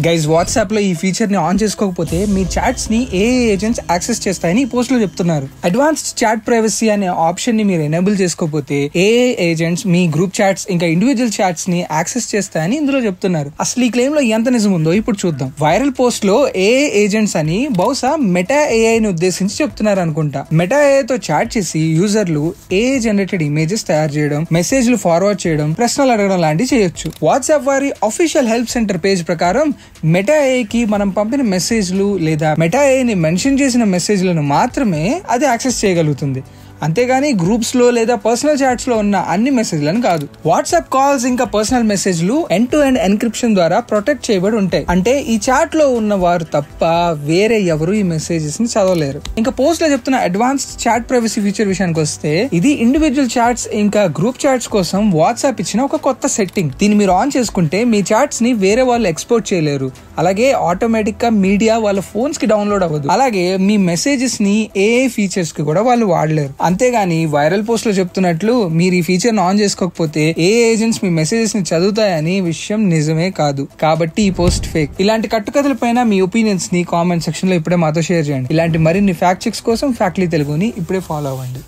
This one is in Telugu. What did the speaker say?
గైస్ వాట్సాప్ లో ఈ ఫీచర్ ని ఆన్ చేసుకోకపోతే మీ చాట్స్ ని ఏ ఏజెంట్స్ యాక్సెస్ చేస్తాయని ఈ పోస్ట్ లో చెప్తున్నారు. అడ్వాన్స్డ్ చాట్ ప్రైవసీ అనే ఆప్షన్ ని మీరు ఎనేబుల్ చేసుకోకపోతే ఏ ఏజెంట్స్ మీ గ్రూప్ చాట్స్ ఇంకా ఇండివిజువల్ చాట్స్ ని యాక్సెస్ చేస్తాయని ఇందులో చెప్తున్నారు. అసలు ఈ క్లెయిమ్ లో ఎంత నిజం ఉందో ఇప్పుడు చూద్దాం. వైరల్ పోస్ట్ లో ఏ ఏజెంట్స్ అని బహుశా మెటా ఏఐ ని ఉద్దేశించి చెప్తున్నారు అనుకుంటా. మెటా ఏఐ తో చాట్ చేసి యూజర్లు ఏ జనరేటెడ్ ఇమేజెస్ తయారు చేయడం, మెసేజ్లు ఫార్వర్డ్ చేయడం, ప్రశ్నలు అడగడం లాంటివి చేయొచ్చు. వాట్సాప్ వారి అఫీషియల్ హెల్ప్ సెంటర్ పేజ్ ప్రకారం మెటా ఏఐకి మనం పంపిన మెసేజ్లు లేదా మెటా ఏఐని మెన్షన్ చేసిన మెసేజ్లను మాత్రమే అది యాక్సెస్ చేయగలుగుతుంది. అంతేగాని గ్రూప్స్ లో లేదా పర్సనల్ చాట్స్ లో ఉన్న అన్ని మెసేజ్లను కాదు. వాట్సాప్ కాల్స్ ఇంకా పర్సనల్ మెసేజ్లు ఎండ్ టు ఎండ్ ఎన్క్రిప్షన్ ద్వారా ప్రొటెక్ట్ చేయబడి ఉంటాయి. అంటే ఈ చాట్ లో ఉన్న వారు తప్ప వేరే ఎవరు ఈ మెసేజెస్ ని చదవలేరు. ఇంకా పోస్ట్ లో చెప్తున్న అడ్వాన్స్డ్ చాట్ ప్రైవసీ ఫీచర్ విషయానికి వస్తే ఇది ఇండివిజువల్ చాట్స్ ఇంకా గ్రూప్ చాట్స్ కోసం వాట్సాప్ ఇచ్చిన ఒక కొత్త సెట్టింగ్. దీన్ని మీరు ఆన్ చేసుకుంటే మీ చాట్స్ ని వేరే వాళ్ళు ఎక్స్పోర్ట్ చేయలేరు. అలాగే ఆటోమేటిక్ గా మీడియా వాళ్ళ ఫోన్స్ కి డౌన్లోడ్ అవ్వదు. అలాగే మీ మెసేజెస్ ని ఏఐ ఫీచర్స్ కి కూడా వాళ్ళు వాడలేరు. అంతేగాని వైరల్ పోస్ట్ లో చెప్తున్నట్లు మీరు ఈ ఫీచర్ ఆన్ చేసుకోకపోతే ఏ ఏజెంట్స్ మీ మెసేజెస్ ని చదువుతాయని విషయం నిజమే కాదు. కాబట్టి ఈ పోస్ట్ ఫేక్. ఇలాంటి కట్టుకథల పైన మీ ఒపీనియన్స్ ని కామెంట్ సెక్షన్ లో ఇప్పుడే మాతో షేర్ చేయండి. ఇలాంటి మరిన్ని ఫ్యాక్ట్ చెక్స్ కోసం ఫ్యాక్ట్లీ తెలుగుని ఇప్పుడే ఫాలో అవ్వండి.